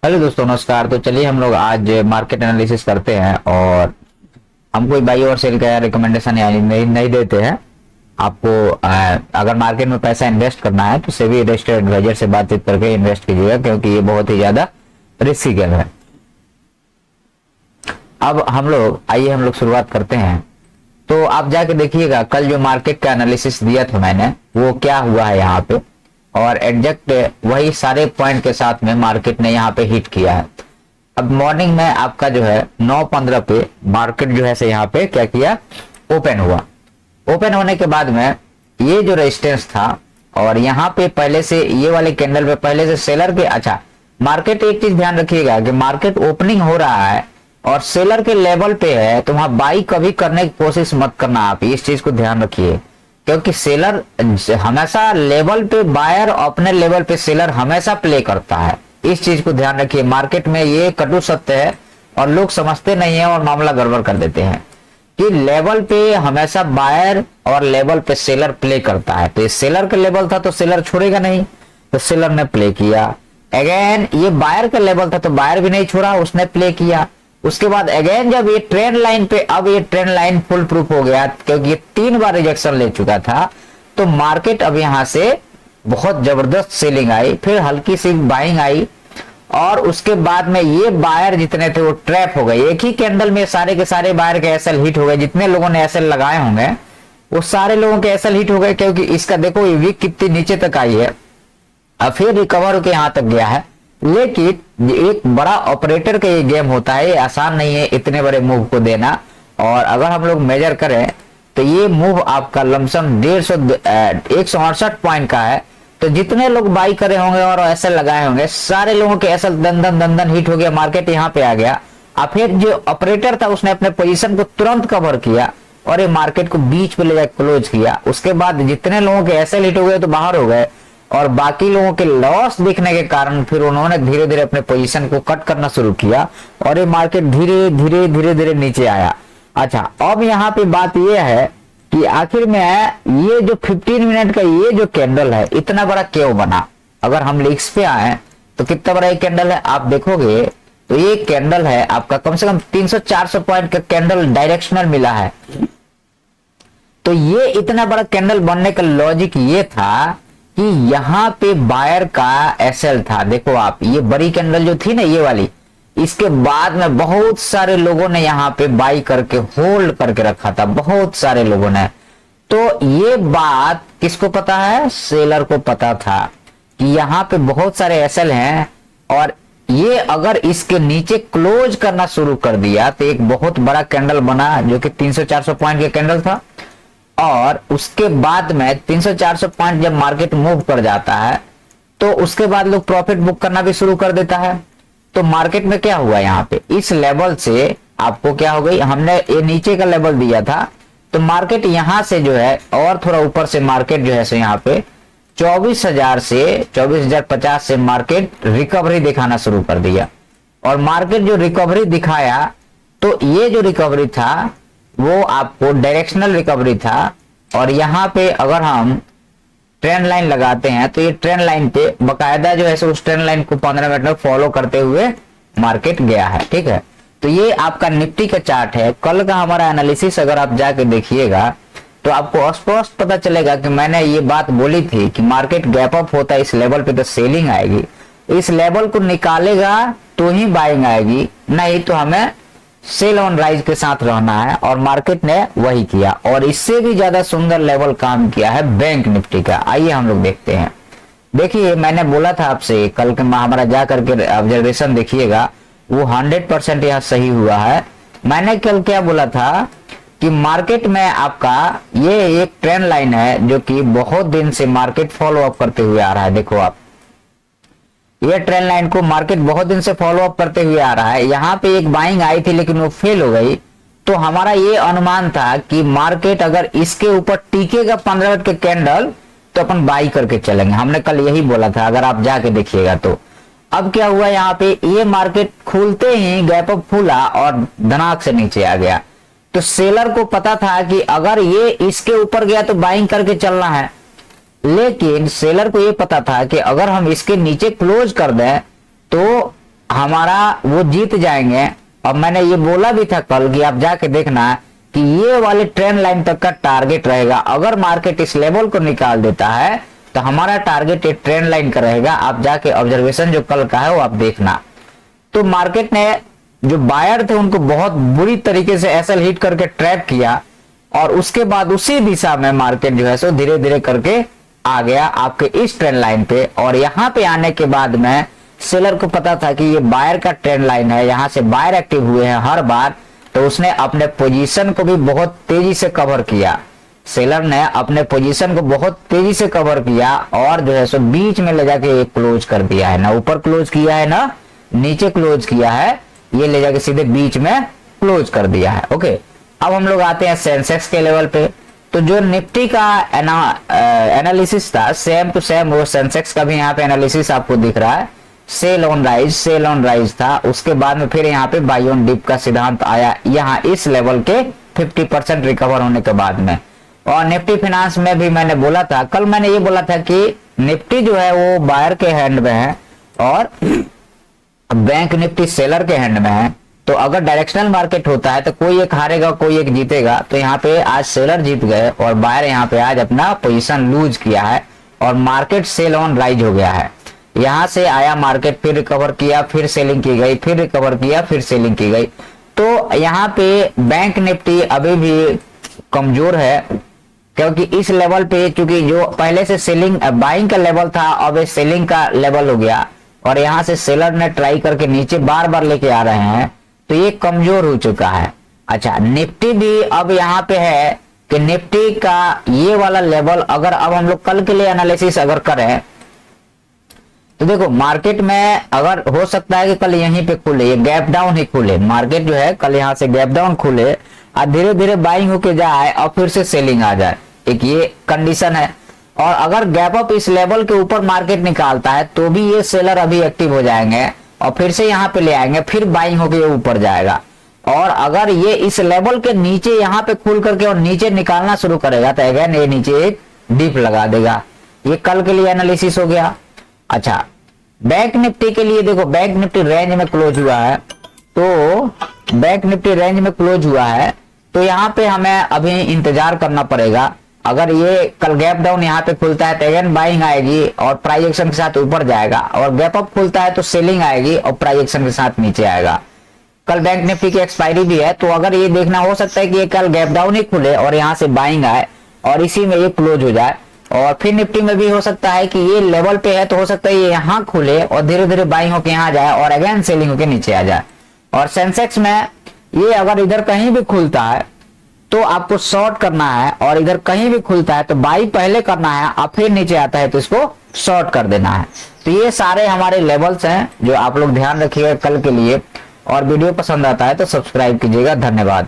Hello दोस्तों, नमस्कार। तो चलिए हम लोग आज मार्केट एनालिसिस करते हैं और हम कोई बाई और सेल का रिकमेंडेशन यानी नहीं देते हैं आपको। अगर मार्केट में पैसा इन्वेस्ट करना है तो सेबी रजिस्टर्ड एडवाइजर से बातचीत करके इन्वेस्ट कीजिएगा, क्योंकि ये बहुत ही ज्यादा रिस्की गेम है। अब हम लोग शुरुआत करते हैं। तो आप जाके देखिएगा कल जो मार्केट का एनालिसिस दिया था मैंने, वो क्या हुआ है यहाँ पे, और एग्जैक्ट वही सारे पॉइंट के साथ में मार्केट ने यहाँ पे हिट किया है। अब मॉर्निंग में आपका जो है 9:15 पे मार्केट जो है से यहाँ पे क्या किया, ओपन हुआ। ओपन होने के बाद में ये जो रेजिस्टेंस था और यहाँ पे पहले से ये वाले कैंडल पे पहले से सेलर के, अच्छा मार्केट एक चीज ध्यान रखिएगा कि मार्केट ओपनिंग हो रहा है और सेलर के लेवल पे है, तो वहां बाई कभी करने की कोशिश मत करना। आप इस चीज को ध्यान रखिए, क्योंकि सेलर हमेशा लेवल पे बायर, अपने लेवल पे सेलर हमेशा प्ले करता है। इस चीज को ध्यान रखिए। मार्केट में ये कटु सत्य है और लोग समझते नहीं है और मामला गड़बड़ कर देते हैं कि लेवल पे हमेशा बायर और लेवल पे सेलर प्ले करता है। तो ये सेलर का लेवल था तो सेलर छोड़ेगा नहीं, तो सेलर ने प्ले किया। अगेन ये बायर का लेवल था तो बायर भी नहीं छोड़ा, उसने प्ले किया। उसके बाद अगेन जब ये ट्रेंड लाइन पे, अब ये ट्रेंड लाइन फुल प्रूफ हो गया क्योंकि ये 3 बार रिजेक्शन ले चुका था, तो मार्केट अब यहां से बहुत जबरदस्त सेलिंग आई, फिर हल्की सी बाइंग आई और उसके बाद में ये बायर जितने थे वो ट्रैप हो गए। एक ही कैंडल में सारे के सारे बायर के एसएल हिट हो गए। जितने लोगों ने एसएल लगाए होंगे वो सारे लोगों के एसएल हिट हो गए, क्योंकि इसका देखो ये वीक कितनी नीचे तक आई है, अब फिर रिकवर होकर यहां तक गया है। लेकिन एक बड़ा ऑपरेटर का ये गेम होता है, ये आसान नहीं है इतने बड़े मूव को देना। और अगर हम लोग मेजर करें तो ये मूव आपका लमसम 168 पॉइंट का है। तो जितने लोग बाई करे होंगे और एसएल लगाए होंगे, सारे लोगों के एसएल दंदन हिट हो गया, मार्केट यहाँ पे आ गया। अब फिर जो ऑपरेटर था उसने अपने पोजीशन को तुरंत कवर किया और ये मार्केट को बीच पे ले जाकर क्लोज किया। उसके बाद जितने लोगों के एसएल हिट हो गए तो बाहर हो गए, और बाकी लोगों के लॉस दिखने के कारण फिर उन्होंने धीरे धीरे अपने पोजीशन को कट करना शुरू किया और ये मार्केट धीरे धीरे नीचे आया। अच्छा, अब यहाँ पे बात ये है कि आखिर में ये जो 15 मिनट का ये जो कैंडल है इतना बड़ा क्यों बना। अगर हम लिक्स पे आए तो कितना बड़ा एक कैंडल है आप देखोगे तो ये कैंडल है आपका कम से कम 300-400 पॉइंट का कैंडल डायरेक्शनल मिला है। तो ये इतना बड़ा कैंडल बनने का लॉजिक ये था कि यहाँ पे बायर का एसएल था। देखो आप, ये बड़ी कैंडल जो थी ना ये वाली, इसके बाद में बहुत सारे लोगों ने यहाँ पे बाई करके होल्ड करके रखा था, बहुत सारे लोगों ने। तो ये बात किसको पता है? सेलर को पता था कि यहाँ पे बहुत सारे एसएल हैं और ये अगर इसके नीचे क्लोज करना शुरू कर दिया तो एक बहुत बड़ा कैंडल बना जो कि 300-400 पॉइंट का कैंडल था। और उसके बाद में 300-400 पॉइंट जब मार्केट मूव कर जाता है तो उसके बाद लोग प्रॉफिट बुक करना भी शुरू कर देता है। तो मार्केट में क्या हुआ, यहाँ पे इस लेवल से आपको क्या हो गई, हमने ये नीचे का लेवल दिया था तो मार्केट यहाँ से जो है और थोड़ा ऊपर से मार्केट जो है सो यहाँ पे 24,000 से 24,050 से मार्केट रिकवरी दिखाना शुरू कर दिया। और मार्केट जो रिकवरी दिखाया तो ये जो रिकवरी था वो आपको डायरेक्शनल रिकवरी था। और यहाँ पे अगर हम ट्रेंड लाइन लगाते हैं तो ये ट्रेंड लाइन पे बकायदा जो है उस ट्रेंड लाइन को 15 मिनट में फॉलो करते हुए मार्केट गया है। ठीक है, तो ये आपका निफ्टी का चार्ट है। कल का हमारा एनालिसिस अगर आप जाके देखिएगा तो आपको स्पष्ट पता चलेगा कि मैंने ये बात बोली थी कि मार्केट गैप अप होता है इस लेवल पे तो सेलिंग आएगी, इस लेवल को निकालेगा तो ही बाइंग आएगी, नहीं तो हमें सेल ऑन राइज के साथ रहना है। और मार्केट ने वही किया और इससे भी ज्यादा सुंदर लेवल काम किया है बैंक निफ्टी का। आइए हम लोग देखते हैं। देखिए, मैंने बोला था आपसे कल के हमारा जा करके ऑब्जर्वेशन देखिएगा, वो 100% यहाँ सही हुआ है। मैंने कल क्या बोला था कि मार्केट में आपका ये एक ट्रेंड लाइन है जो कि बहुत दिन से मार्केट फॉलो अप करते हुए आ रहा है। देखो आप, ये ट्रेंड लाइन को मार्केट बहुत दिन से फॉलो अप करते हुए आ रहा है। यहाँ पे एक बाइंग आई थी लेकिन वो फेल हो गई। तो हमारा ये अनुमान था कि मार्केट अगर इसके ऊपर टिकेगा 15 मिनट के कैंडल तो अपन बाई करके चलेंगे। हमने कल यही बोला था, अगर आप जाके देखिएगा तो। अब क्या हुआ, यहाँ पे ये मार्केट खुलते ही गैप अप खुला और धनाक से नीचे आ गया। तो सेलर को पता था कि अगर ये इसके ऊपर गया तो बाइंग करके चलना है, लेकिन सेलर को ये पता था कि अगर हम इसके नीचे क्लोज कर दें तो हमारा वो जीत जाएंगे। और मैंने ये बोला भी था कल कि आप जाके देखना कि ये वाले ट्रेंड लाइन तक का टारगेट रहेगा। अगर मार्केट इस लेवल को निकाल देता है तो हमारा टारगेट ये ट्रेंड लाइन का रहेगा। आप जाके ऑब्जर्वेशन जो कल का है वो आप देखना। तो मार्केट ने जो बायर थे उनको बहुत बुरी तरीके से एसएल हिट करके ट्रैप किया और उसके बाद उसी दिशा में मार्केट जो है सो धीरे धीरे करके आ गया आपके इस ट्रेंड लाइन पे। और यहाँ पे आने के बाद में सेलर को पता था कि ये बायर का ट्रेंड लाइन है, यहाँ से बायर एक्टिव हुए हैं हर बार, तो उसने अपने पोजीशन को भी बहुत तेजी से कवर किया। सेलर ने अपने पोजीशन को बहुत तेजी से कवर किया और जो है सो बीच में ले जाके क्लोज कर दिया है। ना ऊपर क्लोज किया है ना नीचे क्लोज किया है, ये ले जाके सीधे बीच में क्लोज कर दिया है। ओके, अब हम लोग आते हैं सेंसेक्स के लेवल पे। तो जो निफ्टी का एनालिसिस था सेम टू सेम वो सेंसेक्स का भी यहाँ पे एनालिसिस आपको दिख रहा है। सेल ऑन राइज था, उसके बाद में फिर यहाँ पे बाई ऑन डिप का सिद्धांत आया यहाँ इस लेवल के 50% रिकवर होने के बाद में। और निफ्टी फाइनेंस में भी मैंने बोला था, कल मैंने ये बोला था कि निफ्टी जो है वो बायर के हैंड में है और बैंक निफ्टी सेलर के हैंड में है। तो अगर डायरेक्शनल मार्केट होता है तो कोई एक हारेगा कोई एक जीतेगा। तो यहाँ पे आज सेलर जीत गए और बायर यहाँ पे आज अपना पोजीशन लूज किया है और मार्केट सेल ऑन राइज हो गया है। यहाँ से आया मार्केट, फिर रिकवर किया, फिर सेलिंग की गई, फिर रिकवर किया, फिर सेलिंग की गई। तो यहाँ पे बैंक निफ्टी अभी भी कमजोर है क्योंकि इस लेवल पे चूंकि जो पहले से सेलिंग बाइंग का लेवल था अब ये सेलिंग का लेवल हो गया और यहाँ से सेलर ने ट्राई करके नीचे बार बार लेके आ रहे हैं, तो ये कमजोर हो चुका है। अच्छा, निफ्टी भी अब यहाँ पे है कि निफ्टी का ये वाला लेवल अगर अब हम लोग कल के लिए एनालिसिस अगर करें तो देखो मार्केट में अगर हो सकता है कि कल यहीं पे खुले, ये गैप डाउन ही खुले, मार्केट जो है कल यहाँ से गैप डाउन खुले और धीरे धीरे बाइंग होके जाए और फिर से सेलिंग आ जाए, एक ये कंडीशन है। और अगर गैप अप इस लेवल के ऊपर मार्केट निकालता है तो भी ये सेलर अभी एक्टिव हो जाएंगे और फिर से यहाँ पे ले आएंगे, फिर बाइंग होके ऊपर जाएगा। और अगर ये इस लेवल के नीचे यहाँ पे खुल करके और नीचे निकालना शुरू करेगा तो अगेन ये नीचे एक डिप लगा देगा। ये कल के लिए एनालिसिस हो गया। अच्छा, बैंक निफ्टी के लिए देखो बैंक निफ्टी रेंज में क्लोज हुआ है, तो बैंक निफ्टी रेंज में क्लोज हुआ है तो यहाँ पे हमें अभी इंतजार करना पड़ेगा। अगर ये कल गैप डाउन यहाँ पे खुलता है तो अगेन बाइंग आएगी और प्राइस एक्शन के साथ ऊपर जाएगा, और गैप अप खुलता है तो सेलिंग आएगी और प्राइस एक्शन के साथ नीचे आएगा। कल बैंक निफ्टी की एक्सपायरी भी है, तो अगर ये देखना हो सकता है कि ये कल गैप डाउन ही खुले और यहाँ से बाइंग आए और इसी में ये क्लोज हो जाए। और फिर निफ्टी में भी हो सकता है कि ये लेवल पे है तो हो सकता है ये यहाँ खुले और धीरे धीरे बाइंग होके यहाँ जाए और अगेन सेलिंग होके नीचे आ जाए। और सेंसेक्स में ये अगर इधर कहीं भी खुलता है तो आपको शॉर्ट करना है और इधर कहीं भी खुलता है तो बाई पहले करना है और फिर नीचे आता है तो इसको शॉर्ट कर देना है। तो ये सारे हमारे लेवल्स हैं जो आप लोग ध्यान रखिएगा कल के लिए। और वीडियो पसंद आता है तो सब्सक्राइब कीजिएगा। धन्यवाद।